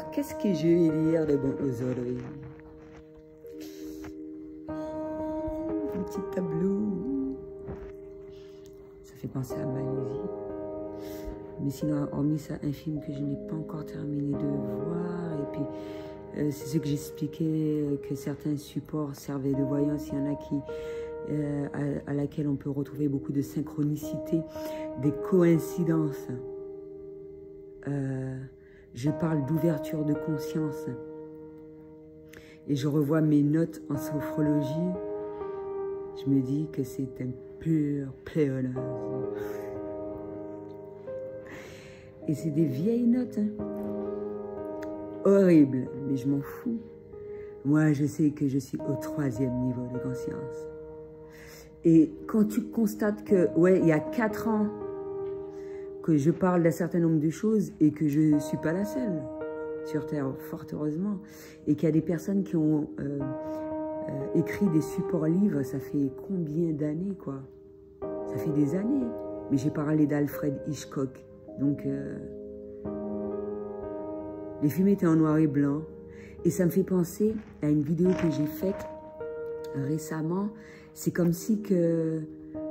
Alors, qu'est-ce que je vais lire de bon aujourd'hui? Un petit tableau. Ça fait penser à Malaisie. Mais sinon, hormis ça, un film que je n'ai pas encore terminé de voir. Et puis, c'est ce que j'expliquais, que certains supports servaient de voyance. Il y en a qui, à laquelle on peut retrouver beaucoup de synchronicité, des coïncidences. Je parle d'ouverture de conscience. Et je revois mes notes en sophrologie. Je me dis que c'est un pur pléonasme. Et c'est des vieilles notes. Hein. Horribles, mais je m'en fous. Moi, je sais que je suis au 3e niveau de conscience. Et quand tu constates que, ouais, il y a 4 ans que je parle d'un certain nombre de choses et que je ne suis pas la seule sur Terre, fort heureusement, et qu'il y a des personnes qui ont écrit des supports livres, ça fait combien d'années, quoi? Ça fait des années. Mais j'ai parlé d'Alfred Hitchcock. Donc, les films étaient en noir et blanc. Et ça me fait penser à une vidéo que j'ai faite récemment. C'est comme si,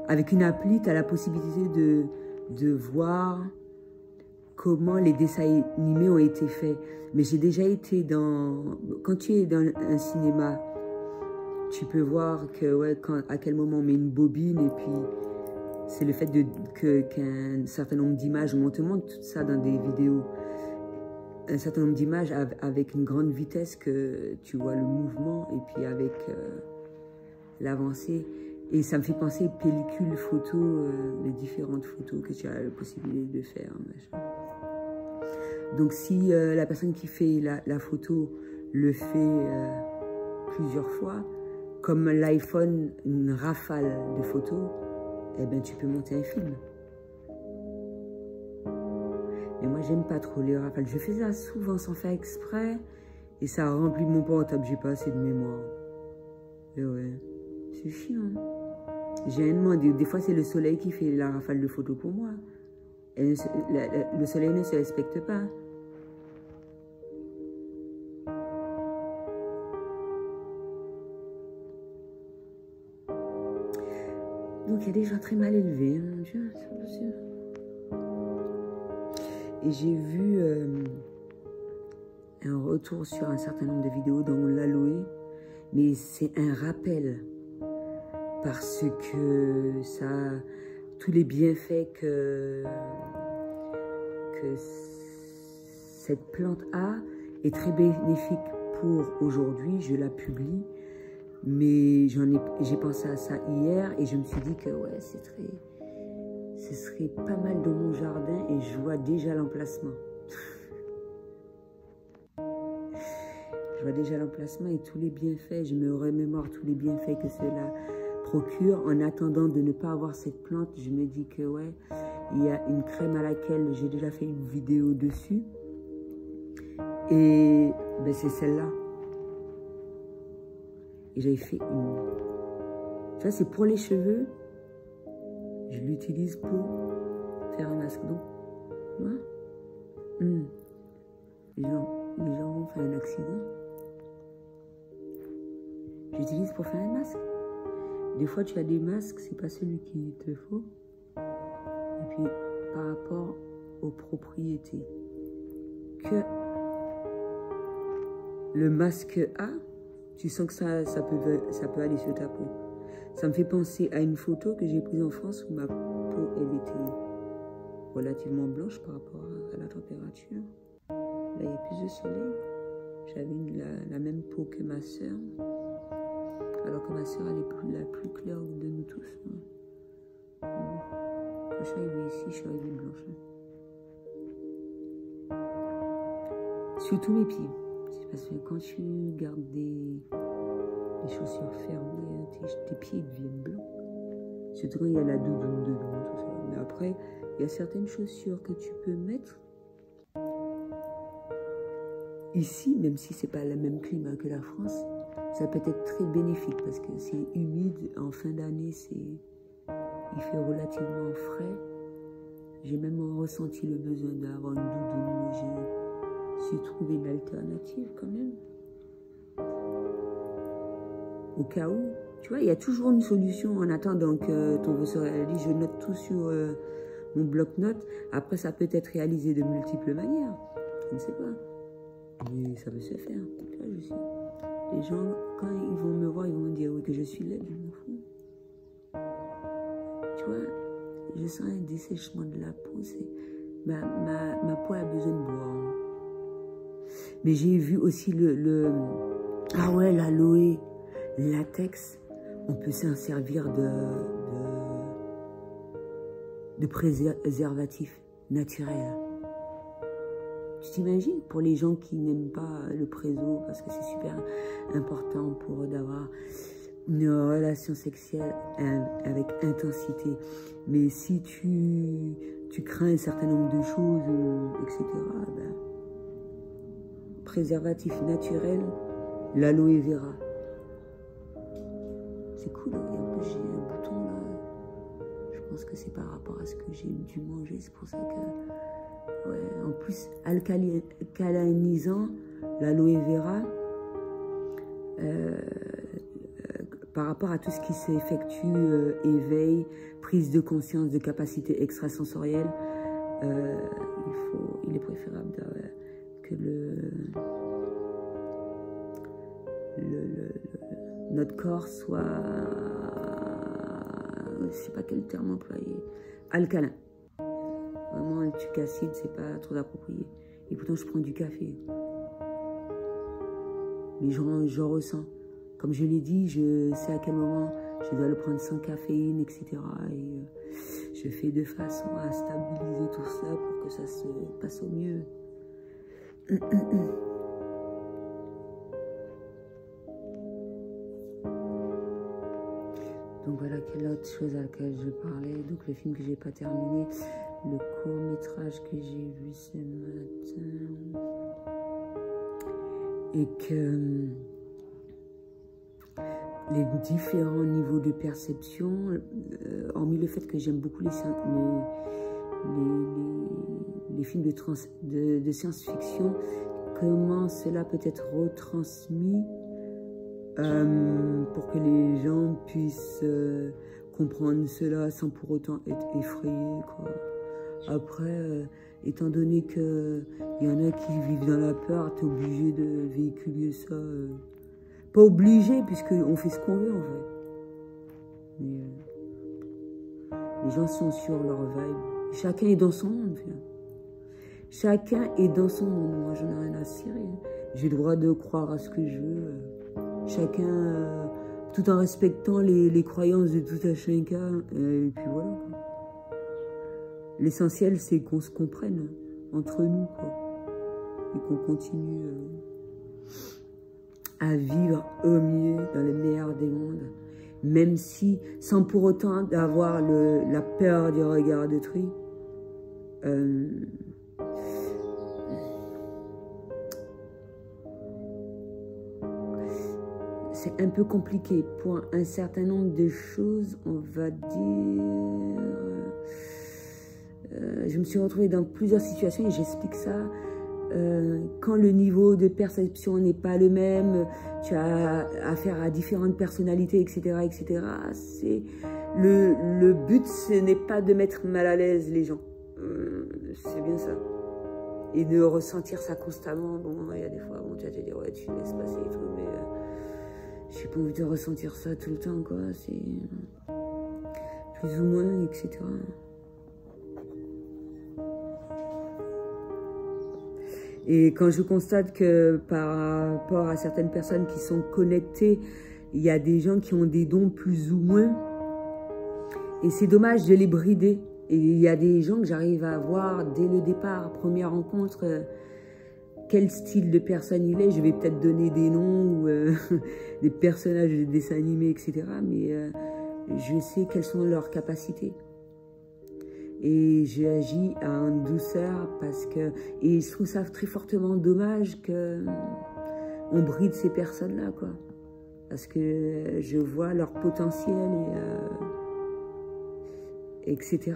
avec une appli, tu as la possibilité de voir comment les dessins animés ont été faits. Mais j'ai déjà été dans... Quand tu es dans un cinéma, tu peux voir que, ouais, à quel moment on met une bobine et puis... C'est le fait qu'un certain nombre d'images, on te montre tout ça dans des vidéos, un certain nombre d'images avec une grande vitesse que tu vois le mouvement et puis avec l'avancée. Et ça me fait penser pellicule, photo, les différentes photos que tu as la possibilité de faire. Machin. Donc si la personne qui fait la photo le fait plusieurs fois, comme l'iPhone, une rafale de photos, eh ben, tu peux monter un film. Mais moi, j'aime pas trop les rafales. Je fais ça souvent sans faire exprès. Et ça remplit mon portable. J'ai pas assez de mémoire. Et ouais, c'est chiant. J'ai demandé. Des fois, c'est le soleil qui fait la rafale de photos pour moi. Et le soleil ne se respecte pas. Donc, il y a des gens très mal élevés, mon Dieu, c'est pas possible. Et j'ai vu un retour sur un certain nombre de vidéos dont on l'a loué, mais c'est un rappel parce que ça, tous les bienfaits que cette plante a est très bénéfique pour aujourd'hui. Je la publie. Mais j'ai pensé à ça hier et je me suis dit que ouais, ce serait pas mal dans mon jardin et je vois déjà l'emplacement. Je vois déjà l'emplacement et tous les bienfaits, je me remémore tous les bienfaits que cela procure. En attendant de ne pas avoir cette plante, je me dis que ouais, il y a une crème à laquelle j'ai déjà fait une vidéo dessus. Et ben, c'est celle-là. Et j'avais fait une... Ça, c'est pour les cheveux. Je l'utilise pour faire un masque d'eau. Ouais. Les gens vont faire un accident. J'utilise pour faire un masque. Des fois, tu as des masques, c'est pas celui qu'il te faut. Et puis, par rapport aux propriétés que le masque a, tu sens que ça peut aller sur ta peau. Ça me fait penser à une photo que j'ai prise en France où ma peau, elle était relativement blanche par rapport à la température. Là, il y a plus de soleil. J'avais la même peau que ma soeur. Alors que ma soeur, elle est la plus claire de nous tous. Quand je suis arrivée ici, je suis arrivée blanche. Surtout mes pieds. Parce que quand tu gardes des chaussures fermées, tes pieds deviennent blancs. Surtout quand il y a la doudoune dedans, tout ça. Mais après, il y a certaines chaussures que tu peux mettre ici, même si c'est pas le même climat que la France, ça peut être très bénéfique parce que c'est humide. En fin d'année, il fait relativement frais. J'ai même ressenti le besoin d'avoir une doudoune, mais j'ai trouvé une alternative quand même. Au cas où, tu vois, il y a toujours une solution en attendant que ton vœu se réalise. Je note tout sur mon bloc-notes. Après, ça peut être réalisé de multiples manières. Je ne sais pas. Mais ça peut se faire. Là, je suis... Les gens, quand ils vont me voir, ils vont me dire oui, que je suis laide, je m'en fous. Tu vois, je sens un dessèchement de la peau. Ma peau a besoin de boire. Mais j'ai vu aussi ah ouais, l'aloe, latex. On peut s'en servir de préservatif naturel. Tu t'imagines, pour les gens qui n'aiment pas le préso, parce que c'est super important pour eux d'avoir une relation sexuelle avec intensité. Mais si tu crains un certain nombre de choses, etc., ben, préservatif naturel, l'aloe vera. C'est cool, hein. Et en plus, j'ai un bouton là. Je pense que c'est par rapport à ce que j'ai dû manger. C'est pour ça que... Ouais, en plus, alcalinisant, l'aloe vera, par rapport à tout ce qui s'effectue, éveil, prise de conscience, de capacité extrasensorielle, il est préférable que notre corps soit, je ne sais pas quel terme employer, alcalin. Vraiment, un truc acide, c'est pas trop approprié. Et pourtant, je prends du café. Mais j'en ressens. Comme je l'ai dit, je sais à quel moment je dois le prendre sans caféine, etc. Et je fais de façon à stabiliser tout ça pour que ça se passe au mieux. Donc voilà, quelle autre chose à laquelle je parlais. Donc le film que j'ai pas terminé, le court-métrage que j'ai vu ce matin. Et que les différents niveaux de perception, hormis le fait que j'aime beaucoup les films de science-fiction, comment cela peut être retransmis pour que les gens puissent comprendre cela sans pour autant être effrayés, quoi. Après, étant donné qu'il y en a qui vivent dans la peur, tu es obligé de véhiculer ça. Pas obligé, puisqu'on fait ce qu'on veut, en fait. Mais les gens sont sur leur vibe. Chacun est dans son monde, finalement. Chacun est dans son monde. Moi, j'en ai rien à cirer. J'ai le droit de croire à ce que je veux. Chacun, tout en respectant les croyances de tout un chacun. Et puis voilà, quoi. L'essentiel, c'est qu'on se comprenne entre nous, quoi. Et qu'on continue à vivre au mieux dans le meilleur des mondes. Même si, sans pour autant avoir la peur du regard d'autrui. C'est un peu compliqué pour un certain nombre de choses, on va dire... je me suis retrouvée dans plusieurs situations et j'explique ça. Quand le niveau de perception n'est pas le même, tu as affaire à différentes personnalités, etc., etc. Le but, ce n'est pas de mettre mal à l'aise les gens. C'est bien ça. Et de ressentir ça constamment. Bon, il y a des fois, bon, tu vas te dire, ouais, tu laisses passer et tout, mais j'ai pas envie de ressentir ça tout le temps, quoi. C'est plus ou moins, etc. Et quand je constate que par rapport à certaines personnes qui sont connectées, il y a des gens qui ont des dons plus ou moins. Et c'est dommage de les brider. Et il y a des gens que j'arrive à voir dès le départ, première rencontre, quel style de personne il est. Je vais peut-être donner des noms ou des personnages de dessins animés, etc. Mais je sais quelles sont leurs capacités. Et j'agis en douceur parce que... Et je trouve ça très fortement dommage qu'on bride ces personnes-là, quoi. Parce que je vois leur potentiel et etc.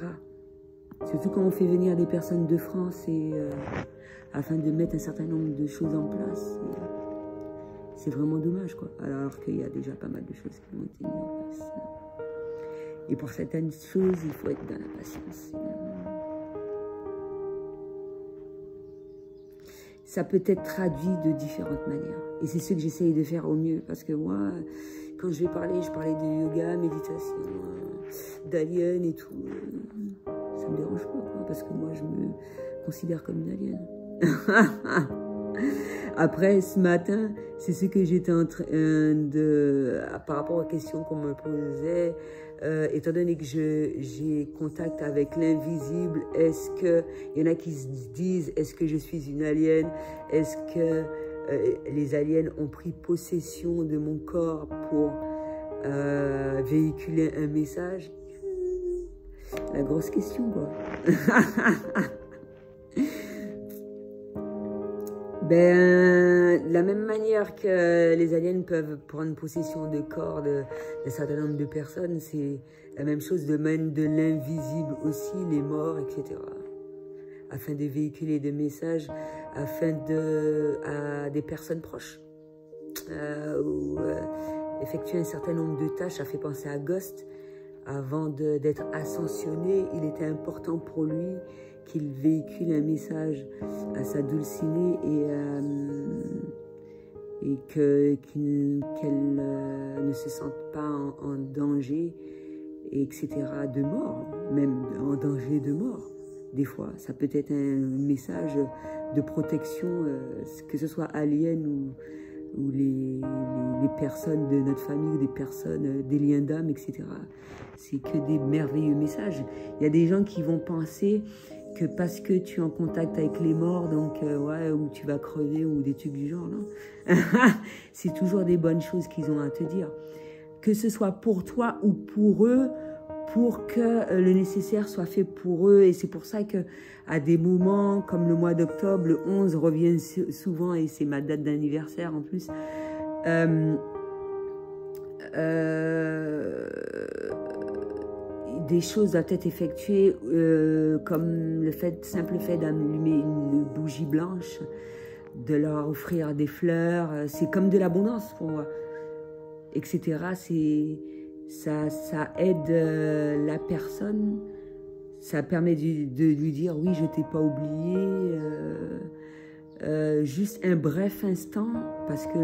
Surtout quand on fait venir des personnes de France et afin de mettre un certain nombre de choses en place. C'est vraiment dommage, quoi. Alors qu'il y a déjà pas mal de choses qui ont été mises en place. Et pour certaines choses, il faut être dans la patience. Ça peut être traduit de différentes manières. Et c'est ce que j'essaye de faire au mieux. Parce que moi, quand je parlais de yoga, méditation, d'alien et tout. Ça me dérange pas, quoi, parce que moi, je me considère comme une alien. Après, ce matin, c'est ce que j'étais en train de... Par rapport aux questions qu'on me posait, étant donné que j'ai contact avec l'invisible, est-ce que... Il y en a qui se disent, est-ce que je suis une alien? Est-ce que les aliens ont pris possession de mon corps pour véhiculer un message? La grosse question, quoi. Ben, de la même manière que les aliens peuvent prendre possession de corps d'un certain nombre de personnes, c'est la même chose de même de l'invisible aussi, les morts, etc. Afin de véhiculer des messages, à des personnes proches. Ou effectuer un certain nombre de tâches. Ça fait penser à Ghost. Avant d'être ascensionné, il était important pour lui qu'il véhicule un message à sa dulcinée et qu'elle ne se sente pas en danger, etc., de mort, même en danger de mort. Des fois, ça peut être un message de protection, que ce soit alien ou les personnes de notre famille, ou des personnes, des liens d'âme, etc. C'est que des merveilleux messages. Il y a des gens qui vont penser que parce que tu es en contact avec les morts, donc ouais, ou tu vas crever, ou des trucs du genre, non. C'est toujours des bonnes choses qu'ils ont à te dire. Que ce soit pour toi ou pour eux, pour que le nécessaire soit fait pour eux. Et c'est pour ça que à des moments, comme le mois d'octobre, le 11 revient souvent, et c'est ma date d'anniversaire en plus, des choses doivent être effectuées, comme le simple fait d'allumer une bougie blanche, de leur offrir des fleurs, c'est comme de l'abondance pour moi, etc. Ça aide la personne, ça permet de lui dire oui, je t'ai pas oublié, juste un bref instant, parce que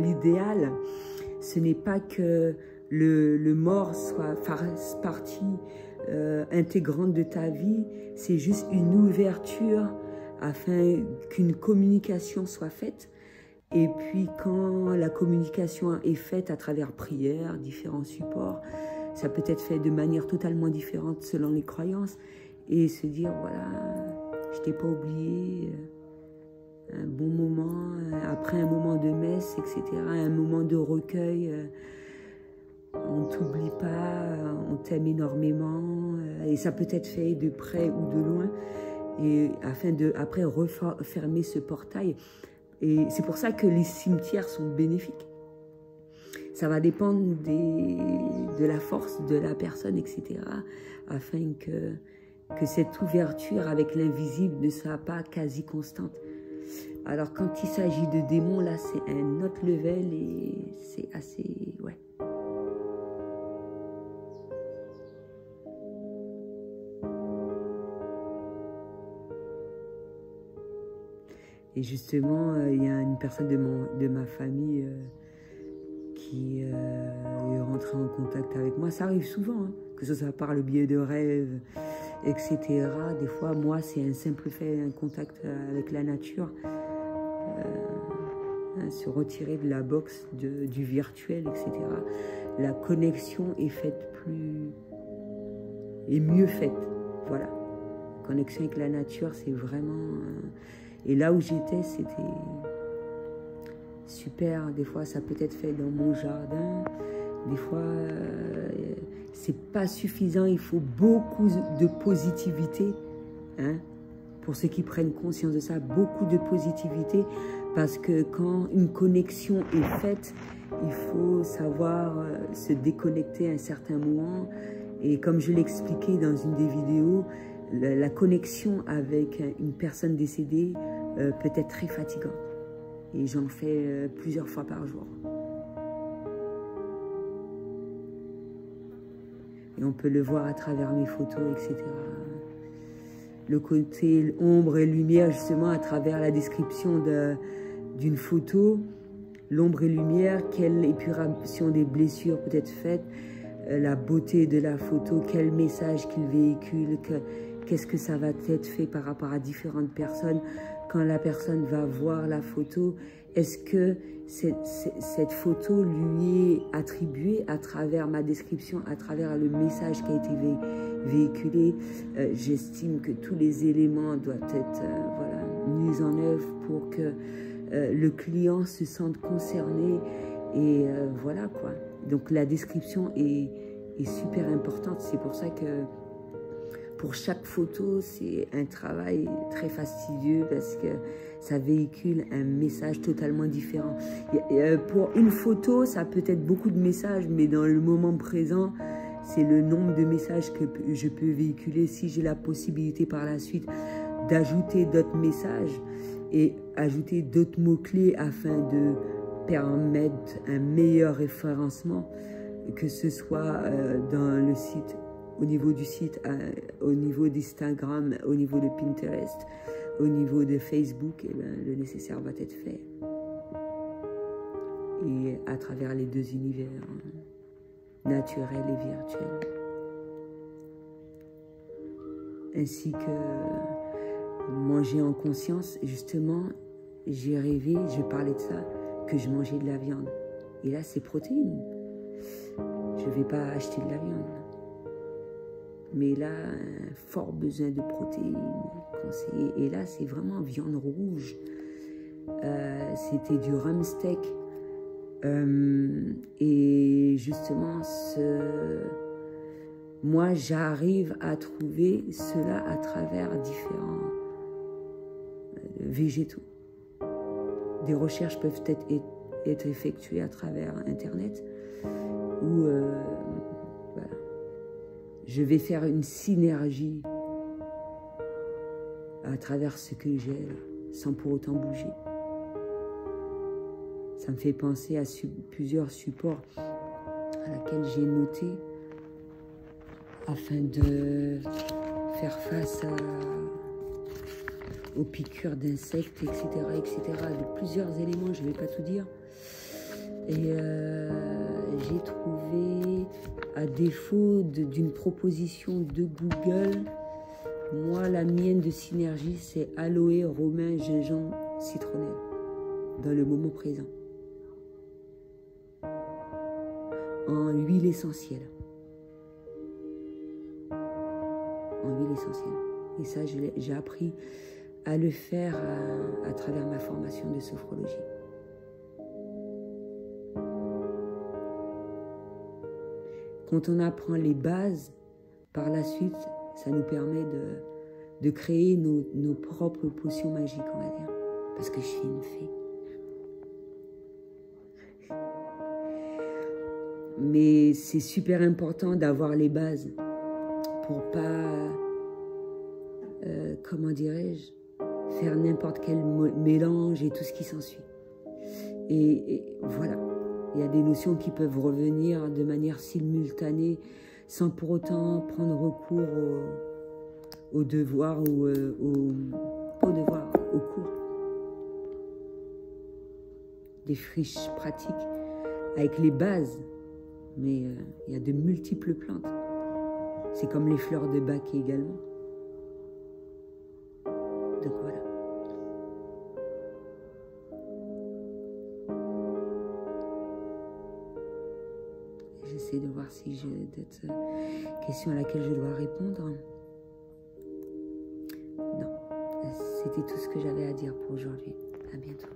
l'idéal, ce n'est pas que le mort fasse partie intégrante de ta vie, c'est juste une ouverture afin qu'une communication soit faite. Et puis quand la communication est faite à travers prière, différents supports, ça peut être fait de manière totalement différente selon les croyances, et se dire voilà, je t'ai pas oublié, un bon moment, après un moment de messe, etc., un moment de recueil, on ne t'oublie pas, on t'aime énormément, et ça peut être fait de près ou de loin, et afin de après refermer ce portail. Et c'est pour ça que les cimetières sont bénéfiques. Ça va dépendre de la force de la personne, etc., afin que cette ouverture avec l'invisible ne soit pas quasi constante. Alors quand il s'agit de démons, là, c'est un autre level et c'est assez... ouais. Et justement, il y a une personne de ma famille qui est rentrée en contact avec moi. Ça arrive souvent, hein, que ce soit par le biais de rêves, etc. Des fois, moi, c'est un simple fait, un contact avec la nature. Se retirer de la box du virtuel, etc. La connexion est faite mieux faite. Voilà. Connexion avec la nature, c'est vraiment... Et là où j'étais, c'était super. Des fois, ça peut être fait dans mon jardin. Des fois, c'est pas suffisant. Il faut beaucoup de positivité. Hein, pour ceux qui prennent conscience de ça, beaucoup de positivité. Parce que quand une connexion est faite, il faut savoir se déconnecter à un certain moment. Et comme je l'expliquais dans une des vidéos, la connexion avec une personne décédée peut être très fatigante. Et j'en fais plusieurs fois par jour. Et on peut le voir à travers mes photos, etc. Le côté ombre et lumière, justement, à travers la description d'une photo, l'ombre et lumière, quelle épuration des blessures peut être faite, la beauté de la photo, quel message qu'il véhicule, qu'est-ce que ça va être fait par rapport à différentes personnes. Quand la personne va voir la photo, est-ce que cette photo lui est attribuée à travers ma description, à travers le message qui a été véhiculé? J'estime que tous les éléments doivent être voilà, mis en œuvre pour que le client se sente concerné. Et voilà quoi. Donc la description est super importante. C'est pour ça que pour chaque photo, c'est un travail très fastidieux parce que ça véhicule un message totalement différent. Pour une photo, ça peut être beaucoup de messages, mais dans le moment présent, c'est le nombre de messages que je peux véhiculer. Si j'ai la possibilité par la suite d'ajouter d'autres messages et ajouter d'autres mots-clés afin de permettre un meilleur référencement, que ce soit dans le site, au niveau du site, au niveau d'Instagram, au niveau de Pinterest, au niveau de Facebook, et bien, le nécessaire va être fait. Et à travers les deux univers, naturel et virtuel. Ainsi que manger en conscience, justement, j'ai rêvé, je parlais de ça, que je mangeais de la viande. Et là, c'est protéines. Je ne vais pas acheter de la viande. Mais là, un fort besoin de protéines conseillé. Et là, c'est vraiment viande rouge. C'était du rump steak. Et justement, moi, j'arrive à trouver cela à travers différents végétaux. Des recherches peuvent être effectuées à travers Internet ou voilà. Je vais faire une synergie à travers ce que j'ai sans pour autant bouger. Ça me fait penser à plusieurs supports à laquelle j'ai noté afin de faire face aux piqûres d'insectes, etc., etc. De plusieurs éléments, je ne vais pas tout dire. Et j'ai trouvé, à défaut d'une proposition de Google, moi, la mienne de synergie, c'est aloe, romain, gingembre, citronnelle, dans le moment présent. En huile essentielle. En huile essentielle. Et ça, j'ai appris à le faire à travers ma formation de sophrologie. Quand on apprend les bases, par la suite, ça nous permet de créer nos propres potions magiques, on va dire. Parce que je suis une fée. Mais c'est super important d'avoir les bases pour pas, comment dirais-je, faire n'importe quel mélange et tout ce qui s'ensuit. Et voilà, il y a des notions qui peuvent revenir de manière simultanée sans pour autant prendre recours au devoir ou pas au devoir, au cours. Des friches pratiques avec les bases, mais il y a de multiples plantes. C'est comme les fleurs de bac également. Donc voilà. J'essaie de voir si j'ai d'autres questions à laquelle je dois répondre. Non, c'était tout ce que j'avais à dire pour aujourd'hui. À bientôt.